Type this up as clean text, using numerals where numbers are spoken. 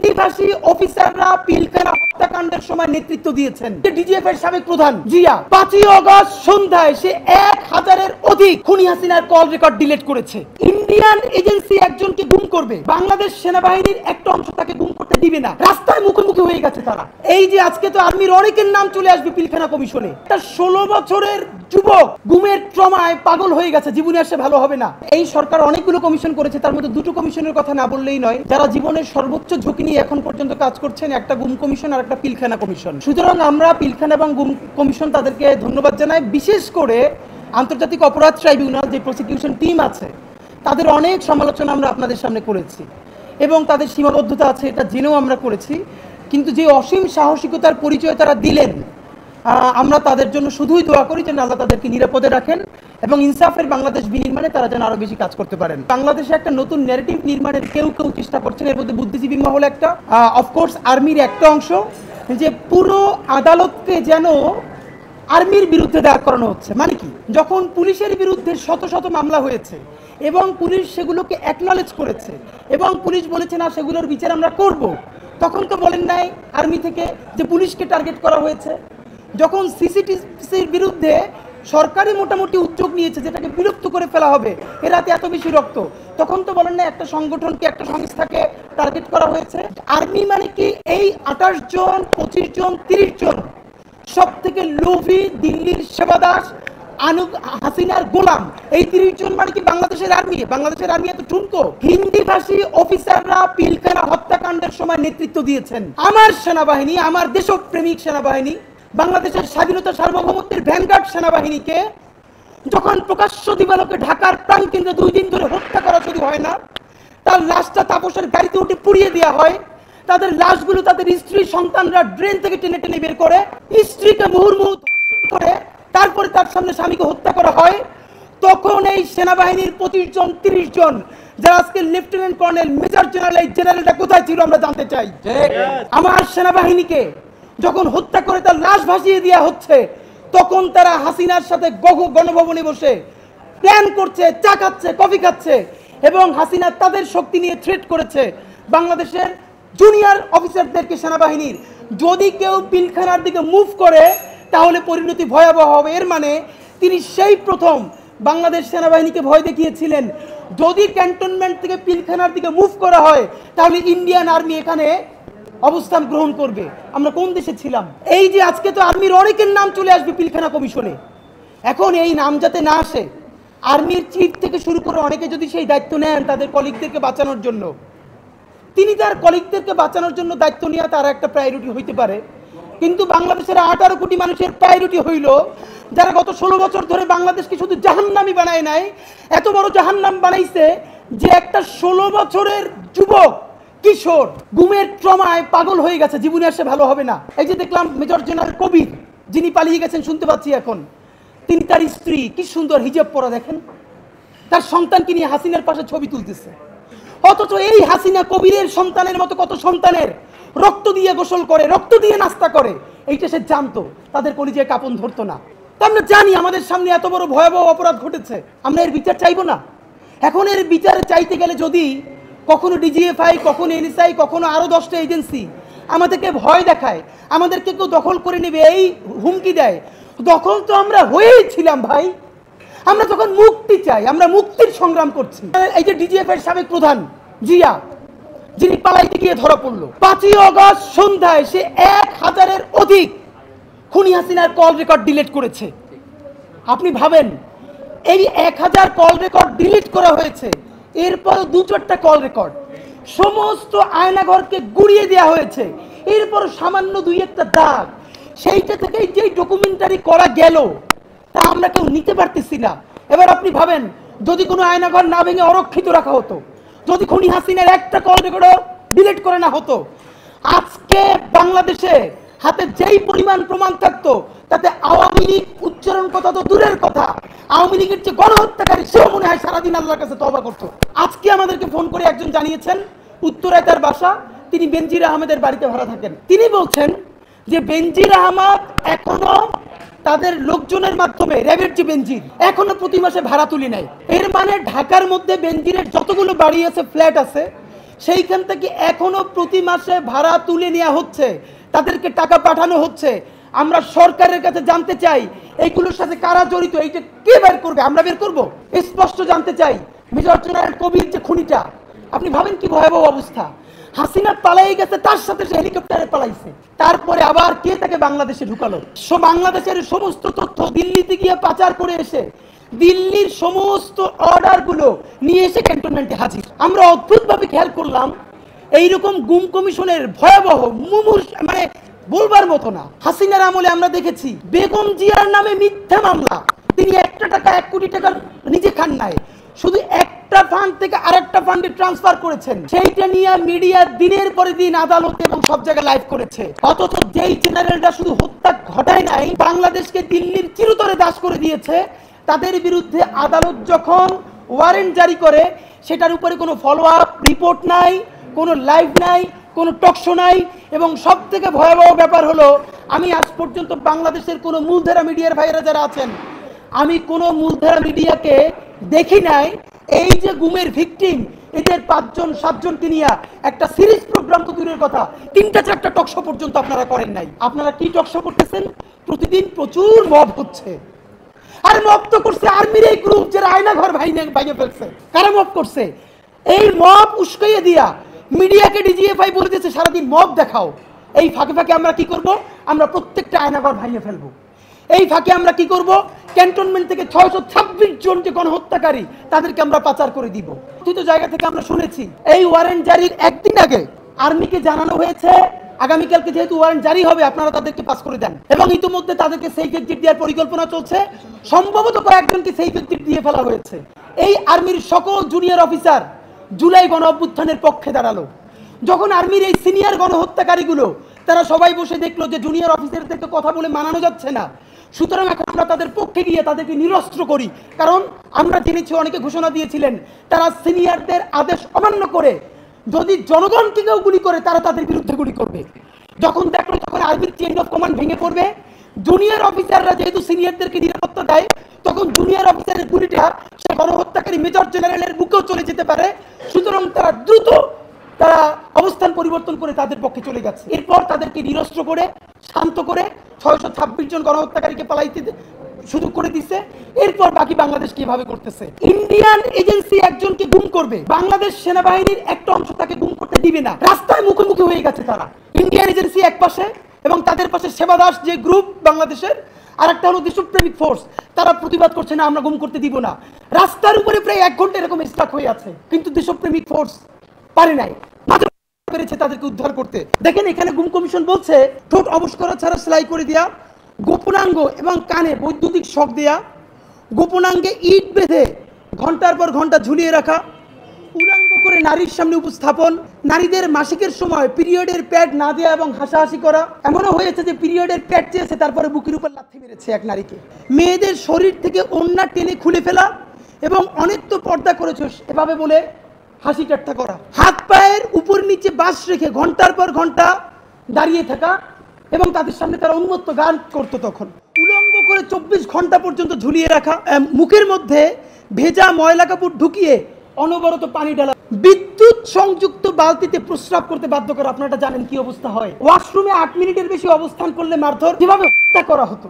হিন্দিভাষী অফিসাররা পিলখানা হত্যাকাণ্ডের সময় নেতৃত্ব দিয়েছেন। ডিজিএফ এর সাবেক প্রধান জিয়া 5ই আগস্ট সন্ধ্যায় সে 1000-এর অধিক খুনি হাসিনার কল রেকর্ড ডিলিট করেছে। ইন্ডিয়ান এজেন্সি একজনকে গুম করবে, বাংলাদেশ সেনাবাহিনীর একটা অংশ তাকে গুম করতে দিবে না, রাস্তায় মুখোমুখি হয়ে গেছে তারা। এই যে আজকে তো আর্মির অনেকের নাম চলে আসবে পিলখানা কমিশনে। একটা 16 বছরের যুবক গুমের ট্রমায় পাগল হয়ে গেছে, জীবনে আসে ভালো হবে না। এই সরকার অনেকগুলো কমিশন করেছে, তার মধ্যে দুটো কমিশনের কথা না বললেই নয়, যারা জীবনের সর্বোচ্চ ঝুঁকি নিয়ে এখন পর্যন্ত কাজ করছেন, একটা গুম কমিশন আর একটা পিলখানা কমিশন। সুতরাং আমরা পিলখানা এবং গুম কমিশন তাদেরকে ধন্যবাদ জানাই। বিশেষ করে আন্তর্জাতিক অপরাধ ট্রাইব্যুনাল যে প্রসিকিউশন টিম আছে তাদের অনেক সমালোচনা আমরা আপনাদের সামনে করেছি এবং তাদের সীমাবদ্ধতা আছে এটা জেনেও আমরা করেছি, কিন্তু যে অসীম সাহসিকতার পরিচয় তারা দিলেন আমরা তাদের জন্য শুধুই দোয়া করি যেন আল্লাহ তাদেরকে নিরাপদে রাখেন এবং ইনসাফের বাংলাদেশ বিনির্মাণে তারা যেন আরো বেশি কাজ করতে পারেন। বাংলাদেশে একটা নতুন ন্যারেটিভ নির্মাণের কেউ চেষ্টা করছেন, এর মধ্যে বুদ্ধিজীবী মহল একটা, অফকোর্স আর্মির একটা অংশ, যে পুরো আদালতকে যেন আর্মির বিরুদ্ধে দাঁড় করানো হচ্ছে। মানে কি, যখন পুলিশের বিরুদ্ধে শত শত মামলা হয়েছে এবং পুলিশ সেগুলোকে অ্যাকনলেজ করেছে এবং পুলিশ বলেছে না সেগুলোর বিচার আমরা করব, তখন তো বলেন নাই আর্মি থেকে যে পুলিশকে টার্গেট করা হয়েছে। যখন সিসিটিভির বিরুদ্ধে সরকারি মোটামুটি উদ্যোগ নিয়েছে যেটাকে বিলুপ্ত করে ফেলা হবে, এরাতে এত বেশি রক্ত, তখন তো বলেন না একটা সংগঠনকে একটা সংস্থাকে টার্গেট করা হয়েছে। আর্মি মানে কি এই 28 জন 25 জন 30 জন সব থেকে লোভী দিল্লির সেবাদাস হাসিনার গোলাম, এই 30 জন মানে কি বাংলাদেশের আর্মি? বাংলাদেশের আর্মি এত ঠুনকো? হিন্দিভাষী অফিসাররা পিলখানা হত্যাকাণ্ডের সময় নেতৃত্ব দিয়েছেন। আমার সেনাবাহিনী, আমার দেশপ্রেমিক সেনাবাহিনী, বাংলাদেশের স্বাধীনতা সার্বভৌমত্বের ভ্যানগার্ড সেনাবাহিনীকে যখন প্রকাশ্য দিবালোকে ঢাকার প্রাণকেন্দ্রে 2 দিন ধরে হত্যা করা শুরু হয় না, তার লাশটা তাপসের গাড়িতে উঠে পুড়িয়ে দেওয়া হয়, তাদের লাশগুলো তাদের স্ত্রী সন্তানরা ড্রেন থেকে টেনে টেনে বের করে স্ত্রীকে মুহুর্মুহু ধর্ষণ করে তারপরে তার সামনে স্বামীকে হত্যা করা হয়, তখন এই সেনাবাহিনীর 25 জন 30 জন যারা আজকে লেফটেন্যান্ট কর্নেল মেজর জেনারেল, এই জেনারেলটা কোথায় ছিল আমরা জানতে চাই। আমার সেনাবাহিনীকে যখন হত্যা করে তার লাশ ভাসিয়ে দেওয়া হচ্ছে, তখন তারা হাসিনার সাথে গণভবনে বসে প্ল্যান করছে, চা খাচ্ছে, কফি খাচ্ছে এবং হাসিনা তাদের শক্তি নিয়ে থ্রেট করেছে বাংলাদেশের জুনিয়র অফিসারদেরকে সেনাবাহিনীর, যদি কেউ পিলখানার দিকে মুভ করে তাহলে পরিণতি ভয়াবহ হবে। এর মানে তিনি সেই প্রথম বাংলাদেশ সেনাবাহিনীকে ভয় দেখিয়েছিলেন, যদি ক্যান্টনমেন্ট থেকে পিলখানার দিকে মুভ করা হয় তাহলে ইন্ডিয়ান আর্মি এখানে অবস্থান গ্রহণ করবে। আমরা কোন দেশে ছিলাম? এই যে আজকে তো আর্মির অনেকের নাম চলে আসবে পিলখানা কমিশনে। এখন এই নাম যাতে না আসে, আর্মির চিফ থেকে শুরু করে অনেকে যদি সেই দায়িত্ব নেন তাদের কলিগদেরকে বাঁচানোর জন্য, তিনি তার কলিগদেরকে বাঁচানোর জন্য দায়িত্ব নেওয়া তার একটা প্রায়োরিটি হইতে পারে, কিন্তু বাংলাদেশের 18 কোটি মানুষের প্রায়োরিটি হইল যারা গত 16 বছর ধরে বাংলাদেশকে শুধু জাহান্নামই বানায় নাই, এত বড় জাহান্নাম বানাইছে যে একটা 16 বছরের যুবক কিশোর গুমের ট্রমায় পাগল হয়ে গেছে, জীবনে আসে ভালো হবে না। এই যে দেখলাম মেজর জেনারেল কবির, যিনি পালিয়ে গেছেন শুনতে পাচ্ছি এখন, তিনি তার স্ত্রী কি সুন্দর হিজাব পরা, দেখেন তার সন্তানকে নিয়ে হাসিনার পাশে ছবি তুলতেছে, অথচ এই হাসিনা কবিরের সন্তানের মতো কত সন্তানের রক্ত দিয়ে গোসল করে, রক্ত দিয়ে নাস্তা করে, এইটা সে জানতো, তাদের কলিজায় কাঁপন ধরতো না। তো আমরা জানি আমাদের সামনে এত বড় ভয়াবহ অপরাধ ঘটেছে, আমরা এর বিচার চাইবো না? এখন এর বিচার চাইতে গেলে যদি কখনো ডিজিএফআই, কখনো এনএসআই, কখনো আরো 10টা এজেন্সি আমাদেরকে ভয় দেখায়, আমাদেরকে কেউ দখল করে নেবে এই হুমকি দেয়, দখল তো আমরা হয়েই ছিলাম ভাই। আমরা যখন মুক্তি চাই, আমরা মুক্তির সংগ্রাম করছি। এই যে ডিজিএফ এর সাবেক প্রধান জিয়া, যিনি পালাইতে গিয়ে ধরা পড়লো, 5ই আগস্ট সন্ধ্যায় সে 1000-এর অধিক খুনি হাসিনার কল রেকর্ড ডিলিট করেছে। আপনি ভাবেন এই 1000 কল রেকর্ড ডিলিট করা হয়েছে, এরপর 2-4টা কল রেকর্ড সমস্ত আয়নাঘরকে গুড়িয়ে দেওয়া হয়েছে, এরপর সামান্য 2-1টা দাগ, সেইটা থেকে যে ডকুমেন্টারি করা গেল তা আমরা কেউ নিতে পারতেছি না। এবার আপনি ভাবেন যদি কোনো আয়নাঘর না ভেঙে অরক্ষিত রাখা হতো, যদি খুনি হাসিনার একটা কল রেকর্ডও ডিলিট করে না হতো, আজকে বাংলাদেশে হাতে যেই পরিমাণ প্রমাণ থাকতো তাতে আওয়ামী লীগ উচ্চারণ কথা তো দূরের কথা, আওয়ামী লীগের যে গণহত্যাকারী সেও মনে হয় সারাদিন আল্লাহর কাছে তওবা করতো। আজকে আমাদেরকে ফোন করে একজন জানিয়েছেন উত্তরায় তার বাসা, তিনি বেনজির আহমেদের বাড়িতে ভাড়া থাকেন। তিনি বলছেন যে বেনজির আহমদ এখনো তাদের লোকজনের মাধ্যমে, র্যাবের যে বেনজির, এখনো প্রতি মাসে ভাড়া তুলি নাই। এর মানে ঢাকার মধ্যে বেনজিরের যতগুলো বাড়ি আছে, ফ্ল্যাট আছে, সেইখান থেকে এখনো প্রতি মাসে ভাড়া তুলে নেওয়া হচ্ছে, তাদেরকে টাকা পাঠানো হচ্ছে। আমরা সরকারের কাছে জানতে চাই এইগুলোর সাথে কারা জড়িত, এইটা কে বের করবে? আমরা বের করব। স্পষ্ট জানতে চাই মেজর জেনারেল কবির যে খুনিটা, আপনি ভাবেন কি ভয়াবহ অবস্থা। হাসিনা পালাই গেছে, তার সাথে সে হেলিকপ্টারে পালাইছে, তারপরে আবার কে তাকে বাংলাদেশে ঢুকালো? বাংলাদেশের সমস্ত তথ্য দিল্লিতে গিয়ে পাচার করে এসে দিল্লির সমস্ত অর্ডার গুলো নিয়ে এসে ক্যান্টনমেন্টে হাজির। আমরা অদ্ভুতভাবে খেয়াল করলাম এইরকম গুম কমিশনের ভয়াবহ মানে বলবার মতো না। হাসিনার আমলে আমরা দেখেছি বেগম জিয়ার নামে মিথ্যা মামলা, তিনি 1 কোটি টাকা নিজে খান নাই, শুধু একটা ফান্ড থেকে আরেকটা ফান্ডে ট্রান্সফার করেছেন। সেইটা নিয়ে মিডিয়া দিনের পরে দিন আদালতে এবং সব জায়গায় লাইভ করেছে। অথচ যেই জেনারেলটা শুধু হত্যা ঘটায় নাই, বাংলাদেশকে দিল্লির চিরতরে দাস করে দিয়েছে, তাদের বিরুদ্ধে আদালত যখন ওয়ারেন্ট জারি করে সেটার উপরে কোনো ফলো আপ রিপোর্ট নাই, কোনো লাইভ নাই, কোনো টকশো নাই। এবং সব থেকে ভয়াবহ ব্যাপার হলো, আমি আজ পর্যন্ত বাংলাদেশের কোনো মূলধারা মিডিয়ার ভাইয়েরা যারা আছেন, আমি কোনো মূলধারা মিডিয়াকে দেখি নাই এই যে গুমের ভিকটিম এদের 5-7জনকে নিয়ে একটা সিরিজ প্রোগ্রাম তো দূরের কথা, 3-4টা টকশো পর্যন্ত আপনারা করেন নাই। আপনারা কি টকশো করতেছেন? প্রতিদিন প্রচুর মব হচ্ছে। আর মব তো করছে আর্মির এই গ্রুপ, যারা আয়না ঘর ভাইয়ে ফেলছে। কারা মব করছে? এই মব উস্কাইয়ে দিয়া মিডিয়াকে ডিজিএফআই বলে দিয়েছে সারাদিন মব দেখাও। এই ফাঁকে ফাঁকে আমরা কি করব? আমরা প্রত্যেকটা আয়নাঘর ভাঙিয়ে ফেলবো। এই ফাঁকে আমরা কি করব? ক্যান্টনমেন্ট থেকে 626 জন যে গণহত্যাকারী, তাদেরকে আমরা পাচার করে দিব। দুটো জায়গা থেকে আমরা শুনেছি এই ওয়ারেন্ট জারির একদিন আগে আর্মিকে জানানো হয়েছে আগামীকালকে যেহেতু ওয়ারেন্ট জারি হবে, আপনারা তাদেরকে পাস করে দেন। এবং ইতিমধ্যে তাদেরকে সেফ এক্সিট দেওয়ার পরিকল্পনা চলছে, সম্ভবত কয়েকজনকে সেফ এক্সিট দিয়ে ফেলা হয়েছে। এই আর্মির সকল জুনিয়র অফিসার জুলাই গণ অভ্যুত্থানের পক্ষে দাঁড়ালো। যখন আর্মির এই সিনিয়র গণহত্যাকারীগুলো তারা সবাই বসে দেখলো যে জুনিয়র অফিসারদেরকে কথা বলে মানানো যাচ্ছে না, সুতরাং এখন আমরা তাদের পক্ষে গিয়ে তাদেরকে নিরস্ত্র করি। কারণ আমরা জেনেছি অনেকে ঘোষণা দিয়েছিলেন তারা সিনিয়রদের আদেশ অমান্য করে যদি জনগণকে কেউ গুলি করে তারা তাদের বিরুদ্ধে গুলি করবে। যখন দেখলো তখন আর্মির চেইন অফ কমান্ড ভেঙে পড়বে, জুনিয়র অফিসাররা যেহেতু সিনিয়রদেরকে নিরাপত্তা দেয়, তখন জুনিয়র অফিসারের গুলিটা সে গণহত্যাকারী মেজর জেনারেলের বুকেও চলে যেতে পারে। সুতরাং তারা দ্রুত অবস্থান পরিবর্তন করে তাদের পক্ষে চলে গেছে। এরপর তাদেরকে নিরস্ত্র করে শান্ত করে 626 জন গণহত্যাকারীকে পালাইতে সুযোগ করে দিচ্ছে। এরপর বাকি বাংলাদেশ কিভাবে করতেছে? ইন্ডিয়ান এজেন্সি একজনকে গুম করবে, বাংলাদেশ সেনাবাহিনীর একটা অংশ তাকে গুম করতে দিবে না। রাস্তায় মুখোমুখি হয়ে গেছে তারা। ইন্ডিয়ান এজেন্সি এক পাশে এবং তাদের পাশে সেবা দাস যে গ্রুপ বাংলাদেশের, আর একটা হলো দেশপ্রেমিক ফোর্স, তারা প্রতিবাদ করছে না আমরা গুম করতে দিব না। রাস্তার উপরে প্রায় 1 ঘন্টা এরকম স্টাক হয়ে আছে, কিন্তু দেশপ্রেমিক ফোর্স পারে নাই, পেরেছে তাদেরকে উদ্ধার করতে। দেখেন এখানে গুম কমিশন বলছে ঠোঁট অবশ করা ছাড়া সেলাই করে দেয়া, গোপনাঙ্গ এবং কানে বৈদ্যুতিক শক দেয়া, গোপনাঙ্গে ইট বেঁধে ঘন্টার পর ঘন্টা ঝুলিয়ে রাখা, উলাঙ্গ করে নারীর সামনে উপস্থাপন, নারীদের মাসিকের সময় পিরিয়ডের প্যাড না দেয়া এবং হাসাহাসি করা। এমনও হয়েছে যে পিরিয়ডের প্যাড চেয়েছে, তারপরে বুকের উপর লাথি মেরেছে এক নারীকে। মেয়েদের শরীর থেকে ওড়না টেনে খুলে ফেলা এবং অনেক তো পর্দা করেছ এভাবে বলে হাসি ঠাট্টা করা, হাত পায়ের উপর নিচে বাস রেখে ঘন্টার পর ঘন্টা দাঁড়িয়ে থাকা এবং তাদের সামনে তারা উন্মত্ত গান করতো, তখন উলঙ্গ করে 24 ঘন্টা পর্যন্ত ঝুলিয়ে রাখা, মুখের মধ্যে ভেজা ময়লা কাপড় ঢুকিয়ে অনবরত পানি ঢালা, বিদ্যুৎ সংযুক্ত বালতিতে প্রস্রাব করতে বাধ্য করা। আপনারা জানেন কি অবস্থা হয়? ওয়াশরুমে 8 মিনিটের বেশি অবস্থান করলে মারধর, যেভাবে হত্যা করা হতো।